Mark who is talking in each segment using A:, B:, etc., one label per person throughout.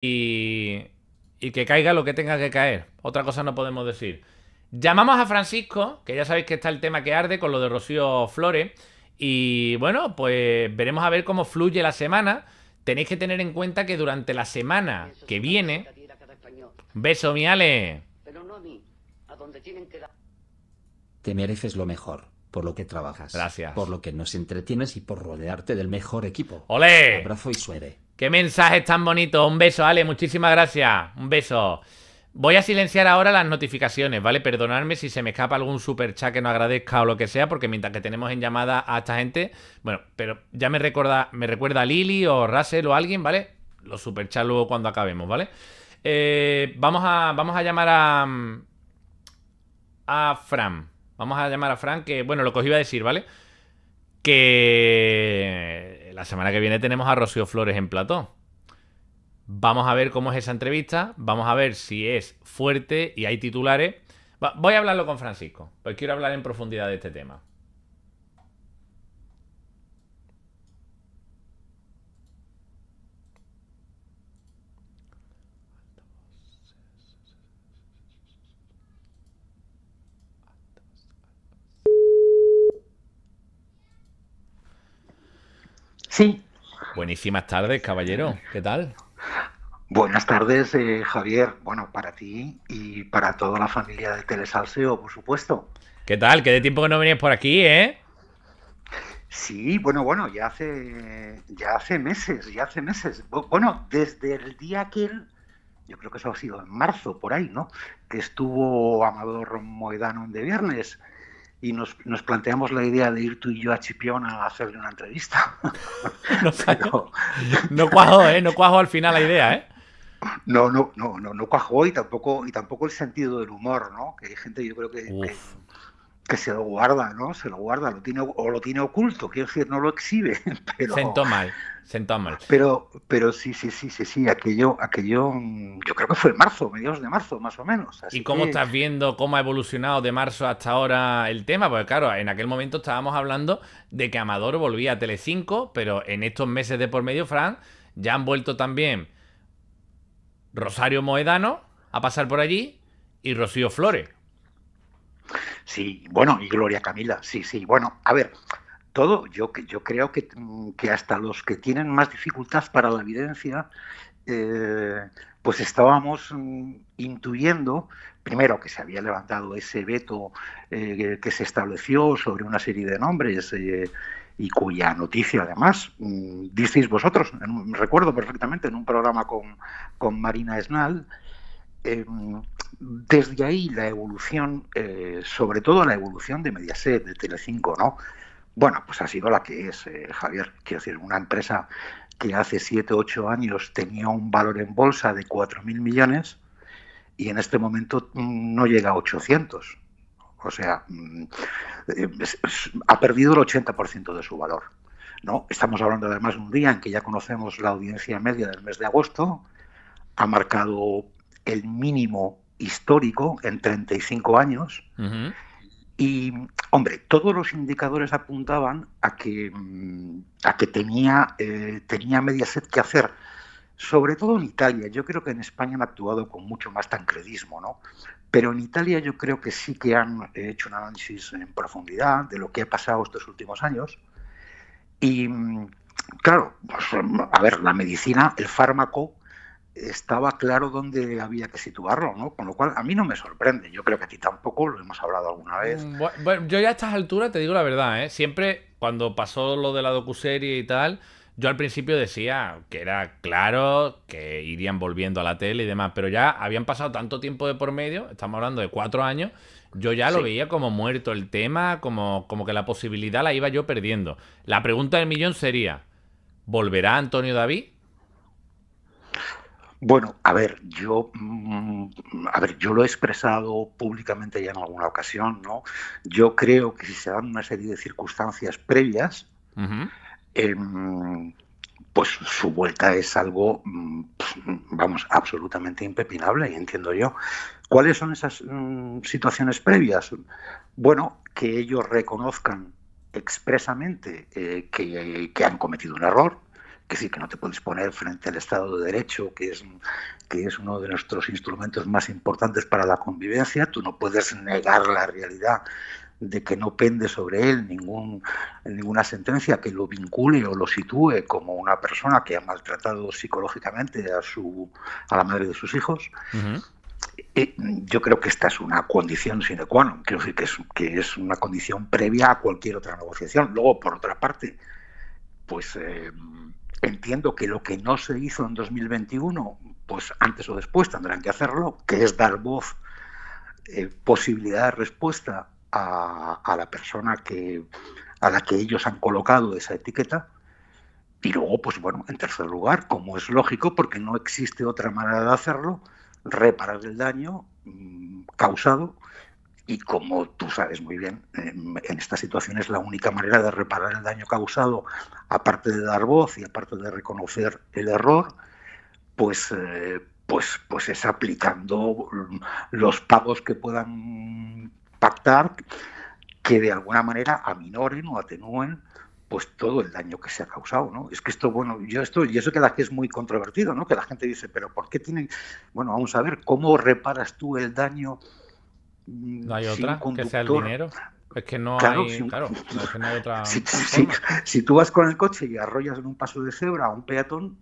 A: y, y que caiga lo que tenga que caer. Otra cosa no podemos decir. Llamamos a Francisco, que ya sabéis que está el tema que arde con lo de Rocío Flores. Y bueno, pues veremos a ver cómo fluye la semana. Tenéis que tener en cuenta que durante la semana que viene... Beso, mi Ale.
B: Te mereces lo mejor, por lo que trabajas,
A: Gracias.
B: por lo que nos entretienes y por rodearte del mejor equipo.
A: ¡Olé!
B: Abrazo y suere.
A: ¡Qué mensajes tan bonitos! Un beso, Ale, muchísimas gracias. Un beso. Voy a silenciar ahora las notificaciones, ¿vale? Perdonadme si se me escapa algún super chat que no agradezca o lo que sea, porque mientras que tenemos en llamada a esta gente, bueno, pero ya me recuerda a Lili o Russell o alguien, ¿vale? Los super chats luego cuando acabemos, ¿vale? Vamos a llamar a Fran. Vamos a llamar a Fran, que, bueno, lo que os iba a decir, ¿vale? Que la semana que viene tenemos a Rocío Flores en plató. Vamos a ver cómo es esa entrevista. Vamos a ver si es fuerte y hay titulares. Voy a hablarlo con Francisco, pues quiero hablar en profundidad de este tema.
C: Sí,
A: Buenísimas tardes, caballero. ¿Qué tal?
C: buenas tardes, Javier. Bueno, para ti y para toda la familia de Telesalseo, por supuesto.
A: ¿Qué tal? ¿Qué de tiempo que no venías por aquí, eh?
C: Sí, bueno, ya hace meses, ya hace meses. Bueno, desde el día aquel, yo creo que eso ha sido en marzo, por ahí, ¿no? Que estuvo Amador Moedano en De Viernes y nos planteamos la idea de ir tú y yo a Chipión a hacerle una entrevista.
A: No,
C: Pero
A: no cuajo, ¿eh? No cuajo al final la idea, ¿eh?
C: no cuajó y tampoco el sentido del humor, ¿no? Que hay gente, yo creo
A: Uf.
C: que se lo guarda, ¿no? Se lo guarda, lo tiene oculto, quiero decir, no lo exhibe, pero,
A: Sentó mal. Sentó mal.
C: pero sí, aquello, yo creo que fue en marzo, mediados de marzo, más o menos.
A: ¿Y
C: Así
A: cómo
C: que
A: estás viendo cómo ha evolucionado de marzo hasta ahora el tema? Porque claro, en aquel momento estábamos hablando de que Amador volvía a Telecinco, pero en estos meses de por medio, Fran, ya han vuelto también Rosario Moedano a pasar por allí y Rocío Flores.
C: sí, bueno, y Gloria Camila, sí, bueno, a ver, yo creo que hasta los que tienen más dificultad para la evidencia, eh, pues estábamos intuyendo, primero, que se había levantado ese veto que se estableció sobre una serie de nombres y cuya noticia, además, disteis vosotros, recuerdo perfectamente, en un programa con Marina Esnal. eh, Desde ahí la evolución, sobre todo la evolución de Mediaset, de Telecinco, ¿no? Bueno, pues ha sido la que es, Javier. Quiero decir, una empresa que hace 7 8 años tenía un valor en bolsa de 4.000 millones y en este momento no llega a 800. O sea, ha perdido el 80% de su valor, ¿no? Estamos hablando además de un día en que ya conocemos la audiencia media del mes de agosto, ha marcado el mínimo histórico en 35 años.
A: Ujú.
C: Y, hombre, todos los indicadores apuntaban a que tenía Mediaset que hacer, sobre todo en Italia. Yo creo que en España han actuado con mucho más tancredismo, ¿no? Pero en Italia yo creo que sí que han hecho un análisis en profundidad de lo que ha pasado estos últimos años. Y, claro, pues, a ver, la medicina, el fármaco, estaba claro dónde había que situarlo, ¿no? Con lo cual, a mí no me sorprende. Yo creo que a ti tampoco, lo hemos hablado alguna vez.
A: Bueno, yo ya a estas alturas te digo la verdad, ¿eh? Siempre cuando pasó lo de la docuserie y tal, yo al principio decía que era claro que irían volviendo a la tele y demás, pero ya habían pasado tanto tiempo de por medio, estamos hablando de 4 años, yo ya lo
C: Sí.
A: veía como muerto el tema, como que la posibilidad la iba yo perdiendo. La pregunta del millón sería, ¿volverá Antonio David?
C: Bueno, a ver, yo lo he expresado públicamente ya en alguna ocasión, ¿no? Yo creo que si se dan una serie de circunstancias previas,
A: Ujú.
C: em, pues su vuelta es algo, vamos, absolutamente impepinable, entiendo yo. ¿Cuáles son esas situaciones previas? Bueno, que ellos reconozcan expresamente que han cometido un error, que sí, que no te puedes poner frente al Estado de Derecho, que es uno de nuestros instrumentos más importantes para la convivencia. Tú no puedes negar la realidad de que no pende sobre él ninguna sentencia que lo vincule o lo sitúe como una persona que ha maltratado psicológicamente a la madre de sus hijos. Yo creo que esta es una condición sine qua non, quiero decir que es una condición previa a cualquier otra negociación. Luego, por otra parte, pues entiendo que lo que no se hizo en 2021, pues antes o después tendrán que hacerlo, que es dar voz, posibilidad de respuesta a la persona a la que ellos han colocado esa etiqueta. Y luego, pues bueno, en tercer lugar, como es lógico, porque no existe otra manera de hacerlo, reparar el daño causado. Y como tú sabes muy bien, en esta situación es la única manera de reparar el daño causado, aparte de dar voz y aparte de reconocer el error, pues es aplicando los pagos que puedan pactar, que de alguna manera aminoren o atenúen pues todo el daño que se ha causado, ¿no? Es que esto, bueno, y eso que es muy controvertido, ¿no? Que la gente dice, pero ¿por qué tienen...? Bueno, vamos a ver, ¿cómo reparas tú el daño?
A: No hay otra que sea el dinero. Es que no hay, claro, no, es que no hay otra forma.
C: Si tú vas con el coche y arrollas en un paso de cebra a un peatón,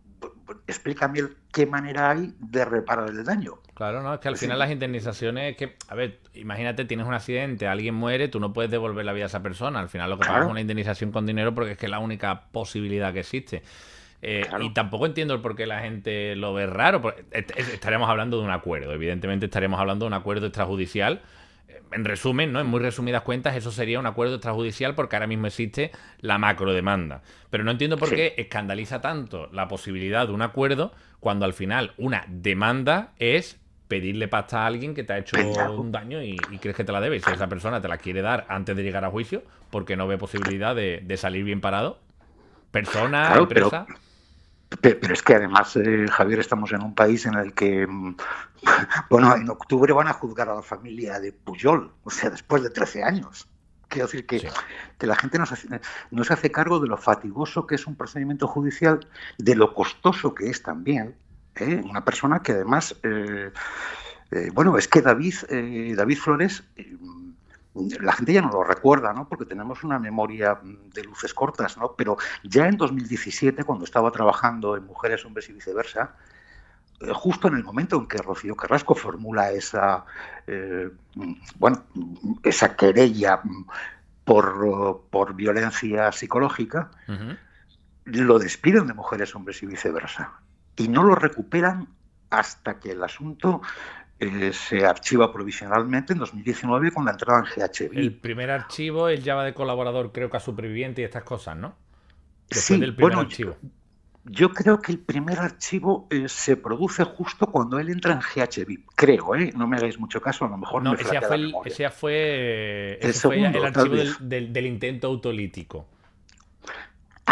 C: explícame qué manera hay de reparar el daño.
A: Claro, no, es que al final las indemnizaciones, a ver, imagínate, tienes un accidente, alguien muere, tú no puedes devolver la vida a esa persona. Al final lo que pagas es una indemnización con dinero porque es que es la única posibilidad que existe. Y tampoco entiendo el por qué la gente lo ve raro. Estaríamos hablando de un acuerdo, evidentemente estaríamos hablando de un acuerdo extrajudicial. En resumen, ¿no? En muy resumidas cuentas, eso sería un acuerdo extrajudicial porque ahora mismo existe la macrodemanda. Pero no entiendo por qué escandaliza tanto la posibilidad de un acuerdo cuando al final una demanda es pedirle pasta a alguien que te ha hecho un daño y crees que te la debe. Y si esa persona te la quiere dar antes de llegar a juicio porque no ve posibilidad de salir bien parado, persona, empresa...
C: Pero es que además, Javier, estamos en un país en el que, bueno, en octubre van a juzgar a la familia de Pujol, o sea, después de 13 años. Quiero decir que la gente no se hace cargo de lo fatigoso que es un procedimiento judicial, de lo costoso que es también. Una persona que además, bueno, es que David Flores... la gente ya no lo recuerda, ¿no? Porque tenemos una memoria de luces cortas, ¿no? Pero ya en 2017, cuando estaba trabajando en Mujeres, Hombres y Viceversa, justo en el momento en que Rocío Carrasco formula esa querella por violencia psicológica, lo despiden de Mujeres, Hombres y Viceversa. Y no lo recuperan hasta que el asunto... se archiva provisionalmente en 2019 con la entrada en GHB.
A: El primer archivo, él ya va de colaborador, creo que a Superviviente y estas cosas, ¿no? Después del primer archivo.
C: Yo creo que el primer archivo se produce justo cuando él entra en GHB, creo, no me hagáis mucho caso, a lo mejor
A: no,
C: me flaquea la memoria.
A: Ese fue el archivo del intento autolítico.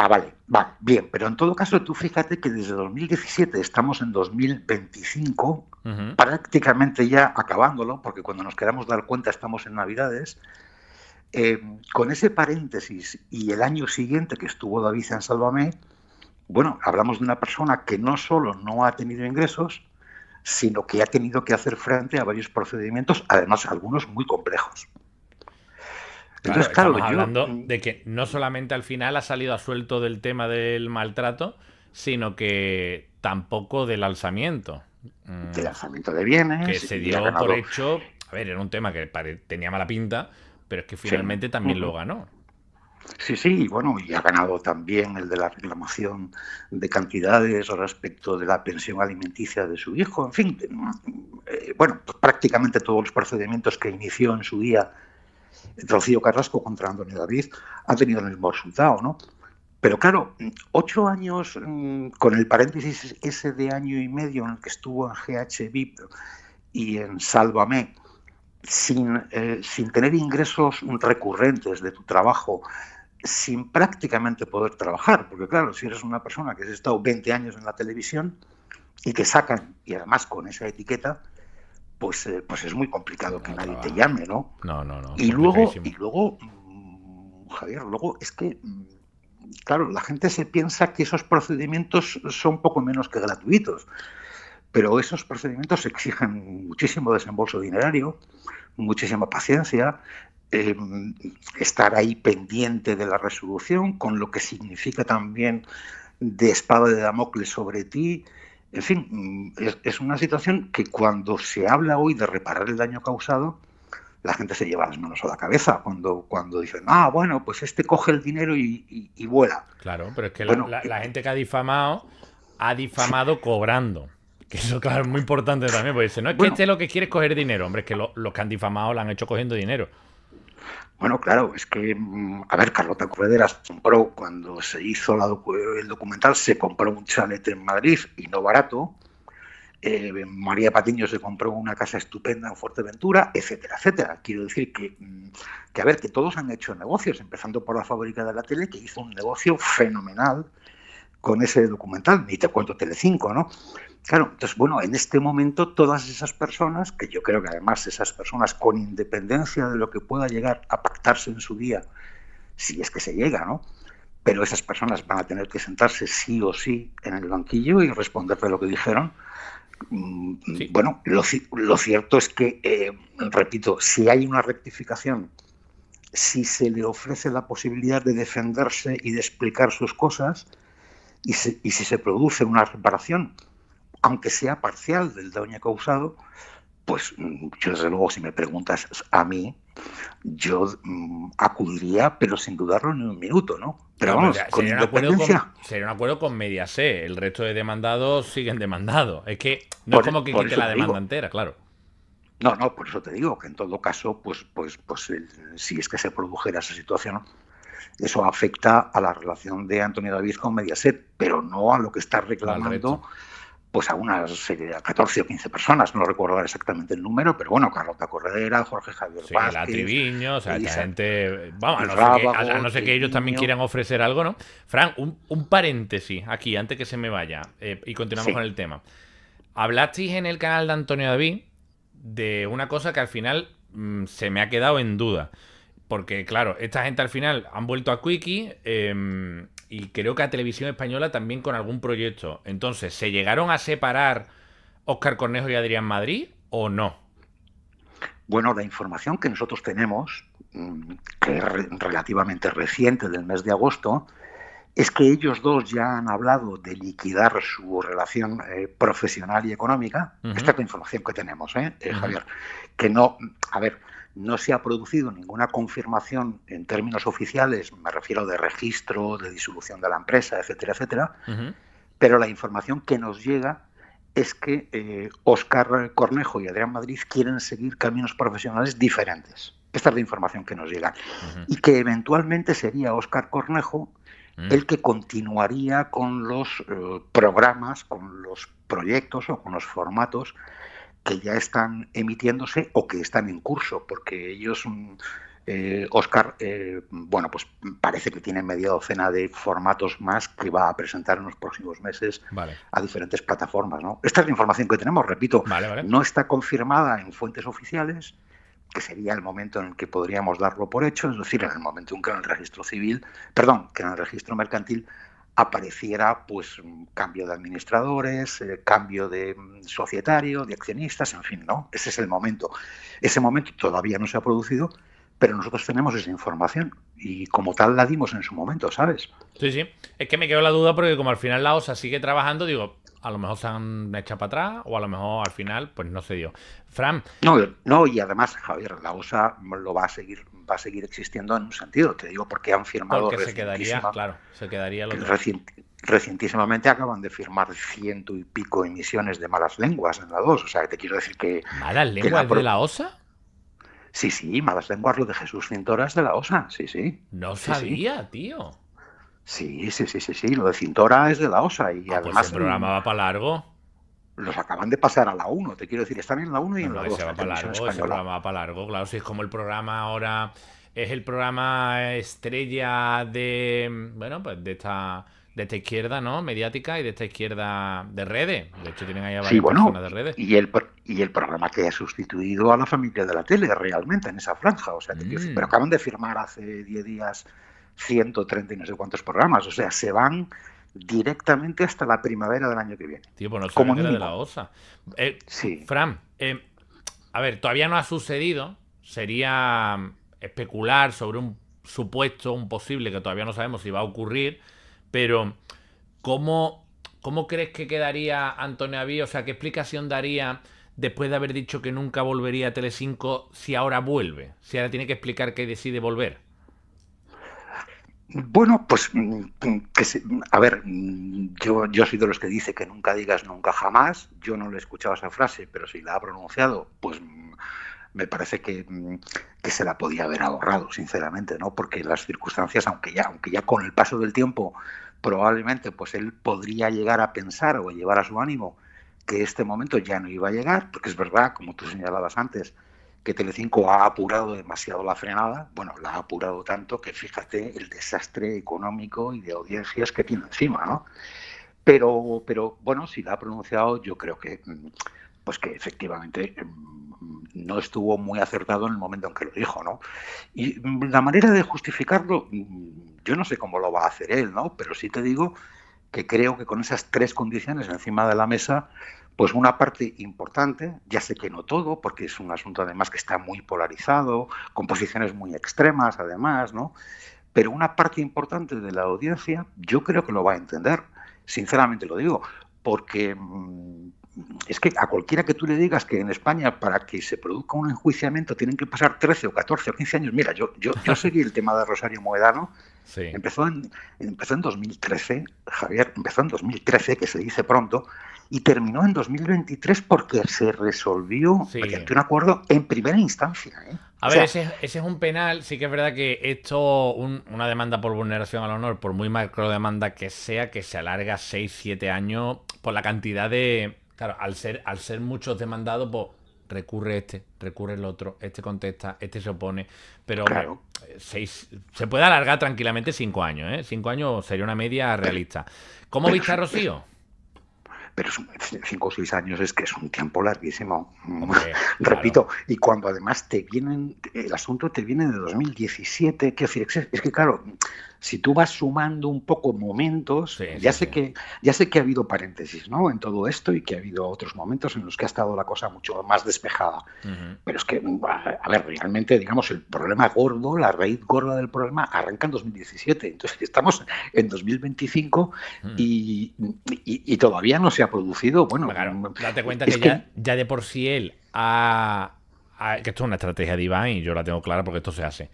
C: Vale, bien, pero en todo caso tú fíjate que desde 2017 estamos en 2025, prácticamente ya acabándolo, porque cuando nos queramos dar cuenta estamos en Navidades, con ese paréntesis y el año siguiente que estuvo David en Sálvame, bueno, hablamos de una persona que no solo no ha tenido ingresos, sino que ha tenido que hacer frente a varios procedimientos, además algunos muy complejos.
A: Entonces, estamos hablando de que no solamente al final ha salido a suelto del tema del maltrato, sino que tampoco del alzamiento.
C: Del alzamiento de bienes.
A: Que se dio por hecho... A ver, era un tema que tenía mala pinta, pero es que finalmente también lo ganó.
C: Sí, bueno, y ha ganado también el de la reclamación de cantidades respecto de la pensión alimenticia de su hijo. En fin, bueno, pues prácticamente todos los procedimientos que inició en su día Rocío Carrasco contra Antonio David ha tenido el mismo resultado, ¿no? Pero claro, 8 años con el paréntesis ese de año y medio en el que estuvo en GHB y en Sálvame, sin tener ingresos recurrentes de tu trabajo, sin prácticamente poder trabajar, porque claro, si eres una persona que has estado 20 años en la televisión y te sacan, y además con esa etiqueta, pues es muy complicado que nadie te llame, ¿no?
A: No.
C: Y luego, Javier, luego es que claro, la gente se piensa que esos procedimientos son poco menos que gratuitos, pero esos procedimientos exigen muchísimo desembolso dinerario, muchísima paciencia, eh, estar ahí pendiente de la resolución, con lo que significa también de espada de Damocles sobre ti. En fin, es una situación que cuando se habla hoy de reparar el daño causado, la gente se lleva las manos a la cabeza cuando dicen, bueno, pues este coge el dinero y vuela.
A: Claro, pero es que
C: Bueno,
A: la gente que ha difamado cobrando. Que eso, claro, es muy importante también, porque dice, no es que
C: bueno,
A: lo que quiere es coger dinero, hombre, es que los que han difamado lo han hecho cogiendo dinero.
C: bueno, claro, es que, a ver, Carlota Correderas compró, cuando se hizo el documental, se compró un chalet en Madrid y no barato. María Patiño se compró una casa estupenda en Fuerteventura, etcétera, etcétera. Quiero decir a ver, que todos han hecho negocios, empezando por la fábrica de la tele, que hizo un negocio fenomenal con ese documental, ni te cuento Telecinco, ¿no? Claro, entonces, bueno, en este momento todas esas personas, que yo creo que además esas personas, con independencia de lo que pueda llegar a pactarse en su día, si es que se llega, ¿no? Pero esas personas van a tener que sentarse sí o sí en el banquillo y responder de lo que dijeron.
A: Sí.
C: Bueno, lo cierto es que, repito, si hay una rectificación, si se le ofrece la posibilidad de defenderse y de explicar sus cosas, y si se produce una reparación, aunque sea parcial, del daño causado, pues yo desde luego, si me preguntas a mí, yo acudiría, pero sin dudarlo ni un minuto, ¿no? Pero
A: No,
C: vamos,
A: pero
C: con independencia.
A: sería un acuerdo con Mediaset. El resto de demandados siguen demandados. Es que no es
C: Por,
A: como que
C: por
A: quite
C: eso
A: la
C: te
A: demanda
C: digo.
A: entera, claro.
C: No, por eso te digo que en todo caso, si es que se produjera esa situación, eso afecta a la relación de Antonio David con Mediaset, pero no a lo que está
A: No al
C: reclamando,
A: resto.
C: pues a 14 o 15 personas, no recuerdo exactamente el número, pero bueno, Carlota Corredera, Jorge Javier
A: Sí, la
C: Vázquez,
A: Triviño, o sea, esta
C: Elisa
A: gente. Vamos, a
C: Rábago,
A: no ser que ellos también
C: Triviño.
A: quieran ofrecer algo, ¿no? Fran, un paréntesis aquí, antes que se me vaya, y continuamos con
C: Sí,
A: el tema. Hablasteis en el canal de Antonio David de una cosa que al final se me ha quedado en duda. Porque, claro, esta gente al final han vuelto a Quickie y creo que a Televisión Española también con algún proyecto. Entonces, ¿se llegaron a separar Óscar Cornejo y Adrián Madrid o no?
C: bueno, la información que nosotros tenemos, que es relativamente reciente, del mes de agosto, es que ellos dos ya han hablado de liquidar su relación profesional y económica. Esta
A: Ujú,
C: es la información que tenemos,
A: ujú,
C: Javier. Que no, a ver, no se ha producido ninguna confirmación en términos oficiales, me refiero de registro, de disolución de la empresa, etcétera, etcétera,
A: ujú.
C: pero la información que nos llega es que Óscar Cornejo y Adrián Madrid quieren seguir caminos profesionales diferentes. Esta es la información que nos llega.
A: Ujú.
C: Y que eventualmente sería Óscar Cornejo
A: Mm.
C: el que continuaría con los programas, con los proyectos o con los formatos que ya están emitiéndose o que están en curso, porque ellos, Óscar, bueno, pues parece que tiene media docena de formatos más que va a presentar en los próximos meses
A: Vale,
C: a diferentes plataformas, ¿no? Esta es la información que tenemos, repito,
A: vale, vale.
C: no está confirmada en fuentes oficiales, que sería el momento en el que podríamos darlo por hecho, es decir, en el momento en que en el registro civil, perdón, que en el registro mercantil apareciera pues un cambio de administradores, cambio de societario, de accionistas, en fin, ¿no? Ese es el momento. Ese momento todavía no se ha producido, pero nosotros tenemos esa información y como tal la dimos en su momento, ¿sabes?
A: Sí, sí. Es que me quedó la duda porque como al final la OSA sigue trabajando, digo, a lo mejor se han echado para atrás o a lo mejor al final pues no se dio. Fran,
C: No, y además, Javier, la OSA lo va a seguir existiendo en un sentido, te digo, porque han firmado
A: porque se quedaría, claro, se quedaría lo otro.
C: recientísimamente acaban de firmar 100 y pico emisiones de Malas Lenguas en la 2, o sea, te quiero decir
A: ¿Malas
C: que
A: lenguas de la OSA?
C: Sí, Malas Lenguas, lo de Jesús Cintora es de la OSA, sí,
A: No
C: sí, sí,
A: sabía, tío.
C: sí, lo de Cintora es de la OSA y
A: Ah, pues el
C: además
A: programa va para largo.
C: los acaban de pasar a la 1, te quiero decir, están en la 1 y
A: No,
C: en la
A: no,
C: 2,
A: ese va
C: la
A: para
C: televisión
A: largo, ese
C: española.
A: programa va para largo. Claro, si es como el programa ahora es el programa estrella de, bueno, pues de esta izquierda, ¿no? Mediática y de esta izquierda de redes. De hecho, tienen ahí a
C: Sí,
A: varias personas
C: bueno,
A: de redes.
C: y el programa que ha sustituido a la familia de la tele realmente en esa franja, o sea, te quiero decir, pero
A: Mm,
C: acaban de firmar hace 10 días 130 y no sé cuántos programas. O sea, se van directamente hasta la primavera del año que viene.
A: Tío, pues no
C: Como
A: sabía que era de
C: mínimo.
A: la OSA.
C: Sí.
A: Fran, a ver, todavía no ha sucedido. Sería especular sobre un supuesto, un posible, que todavía no sabemos si va a ocurrir. Pero, ¿cómo crees que quedaría Antonio David? O sea, ¿qué explicación daría después de haber dicho que nunca volvería a Telecinco si ahora vuelve? Si ahora tiene que explicar que decide volver.
C: Bueno, pues a ver, yo soy de los que dice que nunca digas nunca jamás. Yo no le he escuchado esa frase, pero si la ha pronunciado, pues me parece que se la podía haber ahorrado, sinceramente, ¿no? Porque las circunstancias, aunque ya con el paso del tiempo probablemente pues él podría llegar a pensar o a llevar a su ánimo que este momento ya no iba a llegar, porque es verdad, como tú señalabas antes, que Telecinco ha apurado demasiado la frenada. Bueno, la ha apurado tanto que fíjate el desastre económico y de audiencias que tiene encima, ¿no? Pero bueno, si la ha pronunciado, yo creo que pues que efectivamente no estuvo muy acertado en el momento en que lo dijo, ¿no? Y la manera de justificarlo, yo no sé cómo lo va a hacer él, ¿no? Pero sí te digo que creo que con esas tres condiciones encima de la mesa, pues una parte importante, ya sé que no todo, porque es un asunto además que está muy polarizado, con posiciones muy extremas además, ¿no? Pero una parte importante de la audiencia yo creo que lo va a entender, sinceramente lo digo, porque es que a cualquiera que tú le digas que en España para que se produzca un enjuiciamiento tienen que pasar 13 o 14 o 15 años, mira, yo seguí el tema de Rosario Moedano.
A: Sí.
C: Empezó en 2013, Javier, empezó en 2013, que se dice pronto, y terminó en 2023 porque se resolvió mediante un acuerdo en primera instancia.
A: A ver, ese es un penal. Sí que es verdad que esto, una demanda por vulneración al honor, por muy macro demanda que sea, que se alarga 6-7 años por la cantidad de... Claro, al ser muchos demandados, pues recurre el otro, este contesta, este se opone. Pero
C: claro,
A: se puede alargar tranquilamente 5 años, ¿eh? 5 años sería una media realista. ¿Cómo viste a Rocío?
C: Pero 5 o 6 años es que es un tiempo larguísimo.
A: Hombre,
C: repito,
A: claro.
C: Y cuando además el asunto te viene de 2017, quiero decir, es que claro, si tú vas sumando un poco momentos, ya sé que ha habido paréntesis, ¿no? En todo esto y que ha habido otros momentos en los que ha estado la cosa mucho más despejada. Pero es que, a ver, realmente, digamos, el problema gordo, la raíz gorda del problema arranca en 2017. Entonces estamos en 2025 y todavía no se ha producido. Bueno,
A: claro, date cuenta que ya de por sí él que esto es una estrategia de Iván y yo la tengo clara porque esto se hace.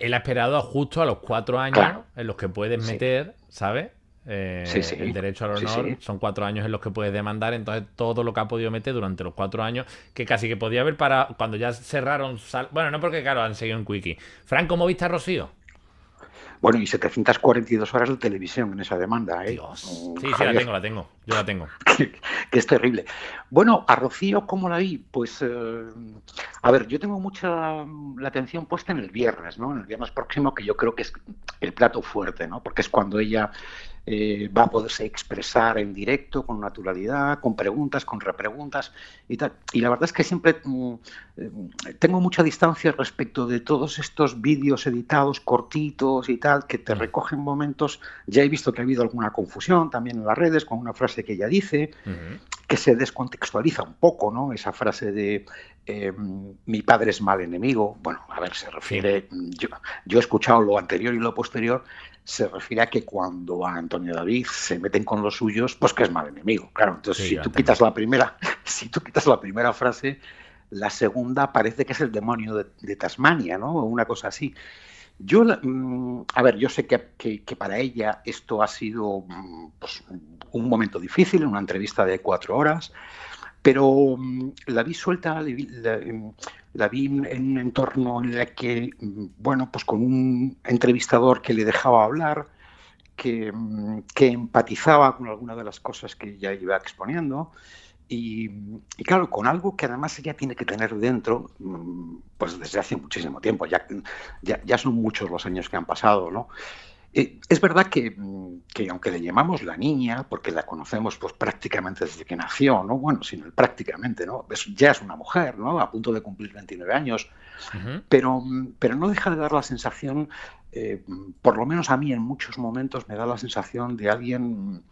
A: Él ha esperado justo a los 4 años en los que puedes meter, ¿sabes? El derecho al honor son 4 años en los que puedes demandar. Entonces todo lo que ha podido meter durante los 4 años, que casi que podía haber para cuando ya cerraron bueno, no porque claro, han seguido en Quickie. Fran, ¿cómo viste a Rocío?
C: Bueno, y 742 horas de televisión en esa demanda, ¿eh?
A: Dios. Sí, la tengo. Yo la tengo.
C: que es terrible. Bueno, a Rocío, ¿cómo la vi? Pues, a ver, yo tengo mucha la atención puesta en el viernes, ¿no? En el viernes próximo, que yo creo que es el plato fuerte, ¿no? Porque es cuando ella va a poderse expresar en directo, con naturalidad, con preguntas, con repreguntas y tal. Y la verdad es que siempre tengo mucha distancia respecto de todos estos vídeos editados, cortitos y tal, que te recogen momentos. Ya he visto que ha habido alguna confusión también en las redes con una frase que ella dice, que se descontextualiza un poco, ¿no? Esa frase de mi padre es mal enemigo. Bueno, a ver, se refiere... Yo he escuchado lo anterior y lo posterior. Se refiere a que cuando a Antonio David se meten con los suyos, pues que es mal enemigo. Claro, entonces si tú quitas la primera frase, la segunda parece que es el demonio de Tasmania, ¿no? O una cosa así. A ver, yo sé que para ella esto ha sido pues, un momento difícil, una entrevista de 4 horas, pero la vi suelta, la vi en un entorno en el que, bueno, pues con un entrevistador que le dejaba hablar, que empatizaba con algunas de las cosas que ella iba exponiendo. Y claro, con algo que además ella tiene que tener dentro, pues desde hace muchísimo tiempo, ya son muchos los años que han pasado, ¿no? Es verdad que aunque le llamamos la niña, porque la conocemos pues prácticamente desde que nació, ¿no? Bueno, sino prácticamente, ¿no? Ya es una mujer, ¿no? A punto de cumplir 29 años, pero no deja de dar la sensación por lo menos a mí en muchos momentos me da la sensación de alguien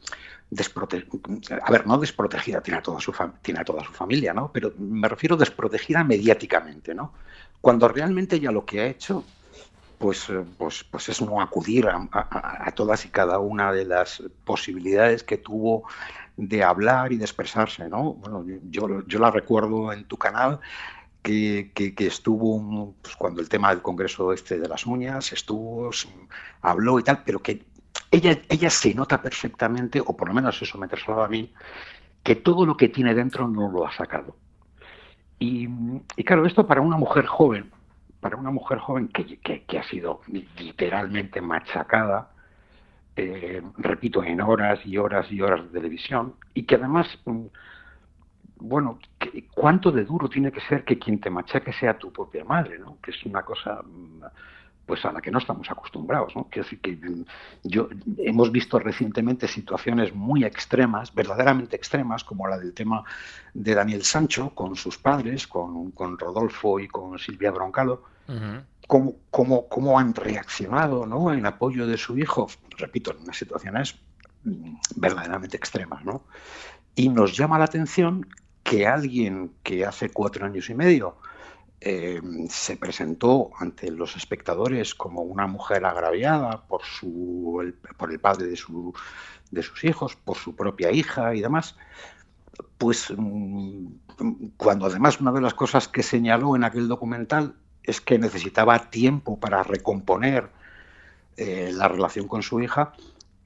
C: a ver, no desprotegida, tiene a toda su familia, ¿no? Pero me refiero desprotegida mediáticamente, ¿no? Cuando realmente ella lo que ha hecho pues es no acudir a todas y cada una de las posibilidades que tuvo de hablar y de expresarse, ¿no? Bueno, yo la recuerdo en tu canal que estuvo pues, cuando el tema del Congreso de las uñas habló y tal, pero que ella se nota perfectamente, o por lo menos eso me traslada a mí, que todo lo que tiene dentro no lo ha sacado. Y claro, esto para una mujer joven que ha sido literalmente machacada, repito, en horas y horas y horas de televisión, y que además, bueno, ¿cuánto de duro tiene que ser que quien te machaque sea tu propia madre, ¿no? Que es una cosa pues a la que no estamos acostumbrados, ¿no? Quiero decir que hemos visto recientemente situaciones muy extremas, verdaderamente extremas, como la del tema de Daniel Sancho con sus padres, con Rodolfo y con Silvia Broncalo, cómo han reaccionado, ¿no? En apoyo de su hijo, repito, en unas situaciones verdaderamente extremas, ¿no? Y nos llama la atención que alguien que hace 4 años y medio se presentó ante los espectadores como una mujer agraviada por el padre de sus hijos, por su propia hija y demás, pues cuando además una de las cosas que señaló en aquel documental es que necesitaba tiempo para recomponer la relación con su hija.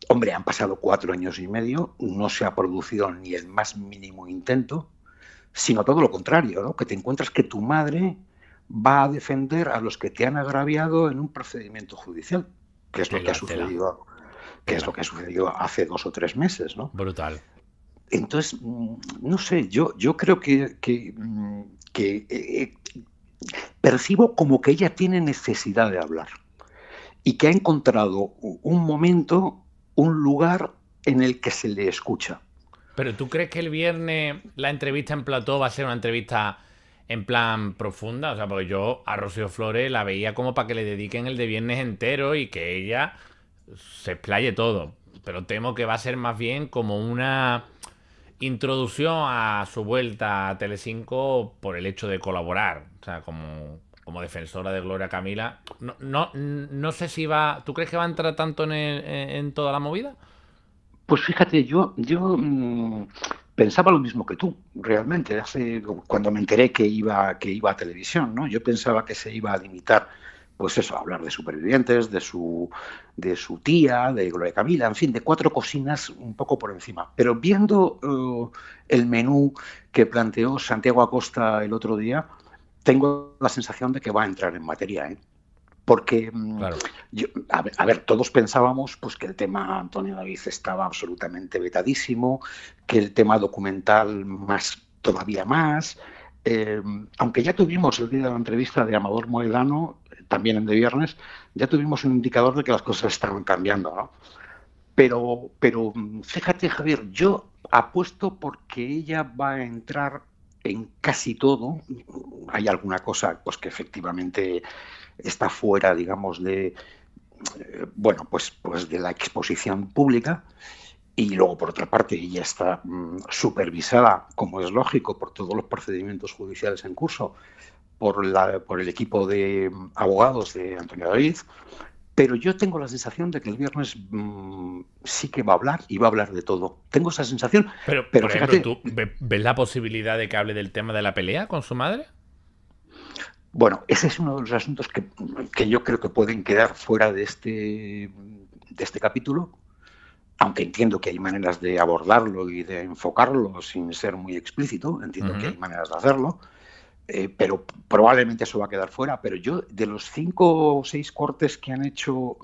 C: Hombre, han pasado 4 años y medio, no se ha producido ni el más mínimo intento, sino todo lo contrario, ¿no? Que te encuentras que tu madre va a defender a los que te han agraviado en un procedimiento judicial, que es lo que ha sucedido, es lo que ha sucedido hace 2 o 3 meses, ¿no?
A: Brutal.
C: Entonces, no sé, yo creo que percibo como que ella tiene necesidad de hablar y que ha encontrado un momento, un lugar en el que se le escucha.
A: ¿Pero tú crees que el viernes la entrevista en plató va a ser una entrevista en plan profunda? O sea, porque yo a Rocío Flores la veía como para que le dediquen el de viernes entero y que ella se explaye todo. Pero temo que va a ser más bien como una introducción a su vuelta a Telecinco por el hecho de colaborar. O sea, como defensora de Gloria Camila. No sé si va... ¿Tú crees que va a entrar tanto en toda la movida?
C: Pues fíjate, yo pensaba lo mismo que tú, realmente, cuando me enteré que iba a televisión, ¿no? Yo pensaba que se iba a limitar, pues eso, a hablar de supervivientes, de su tía, de Gloria Camila, en fin, de 4 cocinas un poco por encima. Pero viendo el menú que planteó Santiago Acosta el otro día, tengo la sensación de que va a entrar en materia, ¿eh? Porque,
A: claro.
C: A ver, todos pensábamos pues, que el tema Antonio David estaba absolutamente vetadísimo, que el tema documental todavía más, aunque ya tuvimos el día de la entrevista de Amador Moedano, también en De Viernes, ya tuvimos un indicador de que las cosas estaban cambiando, ¿no? Pero fíjate, Javier, yo apuesto porque ella va a entrar en casi todo. Hay alguna cosa pues que efectivamente está fuera, digamos, de de la exposición pública, y luego por otra parte ella está supervisada, como es lógico, por todos los procedimientos judiciales en curso por el equipo de abogados de Antonio David. Pero yo tengo la sensación de que el viernes sí que va a hablar y va a hablar de todo. Tengo esa sensación.
A: Pero por ejemplo, ¿tú ves la posibilidad de que hable del tema de la pelea con su madre?
C: Bueno, ese es uno de los asuntos que yo creo que pueden quedar fuera de este capítulo, aunque entiendo que hay maneras de abordarlo y de enfocarlo sin ser muy explícito. Entiendo que hay maneras de hacerlo, pero probablemente eso va a quedar fuera. Pero yo, de los 5 o 6 cortes que han hecho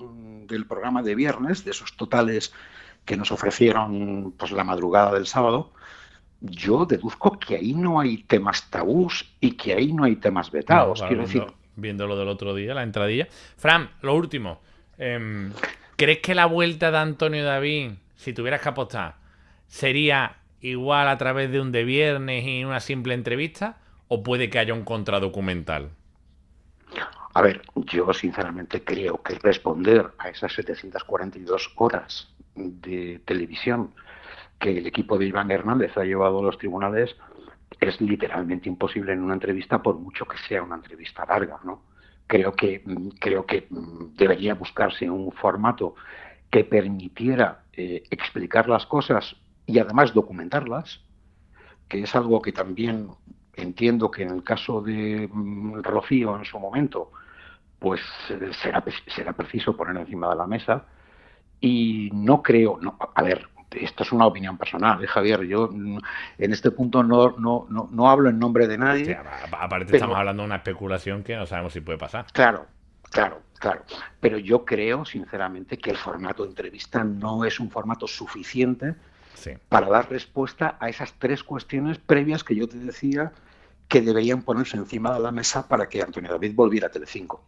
C: del programa de viernes, de esos totales que nos ofrecieron pues la madrugada del sábado, yo deduzco que ahí no hay temas tabús y que ahí no hay temas vetados.
A: No, claro, viendo lo del otro día, la entradilla. Fran, lo último. ¿Crees que la vuelta de Antonio David, si tuvieras que apostar, sería igual a través de un de viernes y una simple entrevista? ¿O puede que haya un contradocumental?
C: A ver, yo sinceramente creo que responder a esas 742 horas de televisión que el equipo de Iván Hernández ha llevado a los tribunales es literalmente imposible en una entrevista, por mucho que sea una entrevista larga, ¿no? Creo que debería buscarse un formato que permitiera explicar las cosas y además documentarlas, que es algo que también entiendo que en el caso de Rocío en su momento, pues será preciso poner encima de la mesa. Y no creo, no, a ver, esto es una opinión personal, Javier. Yo en este punto no hablo en nombre de nadie.
A: Sí, aparte
C: pero,
A: estamos hablando de una especulación que no sabemos si puede pasar.
C: Claro. Pero yo creo, sinceramente, que el formato de entrevista no es un formato suficiente para dar respuesta a esas 3 cuestiones previas que yo te decía que deberían ponerse encima de la mesa para que Antonio David volviera a Telecinco.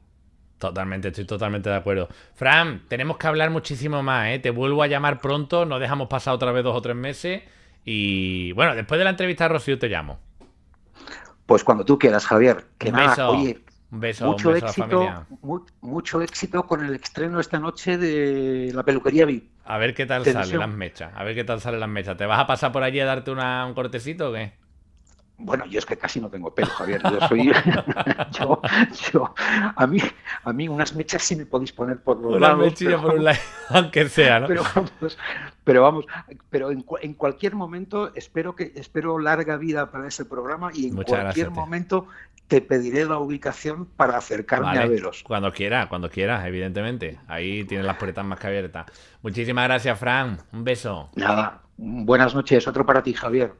A: Totalmente, estoy totalmente de acuerdo. Fran, tenemos que hablar muchísimo más, ¿eh? Te vuelvo a llamar pronto, no dejamos pasar otra vez 2 o 3 meses. Y bueno, después de la entrevista a Rocío te llamo.
C: Pues cuando tú quieras, Javier.
A: Un beso. Oye, un beso
C: mucho
A: a la familia.
C: Mucho éxito con el estreno esta noche de La Peluquería VIP.
A: A ver qué tal salen las mechas. A ver qué tal salen las mechas. ¿Te vas a pasar por allí a darte un cortecito o qué?
C: Bueno, yo es que casi no tengo pelo, Javier. Yo soy. A mí unas mechas sí me podéis poner por los lados.
A: Una mechilla por un lado, aunque sea, ¿no?
C: Pero en cualquier momento espero larga vida para ese programa y en cualquier momento te pediré la ubicación para acercarme a veros.
A: Cuando quieras, evidentemente. Ahí tienes las puertas más que abiertas. Muchísimas gracias, Fran. Un beso.
C: Nada. Buenas noches. Otro para ti, Javier.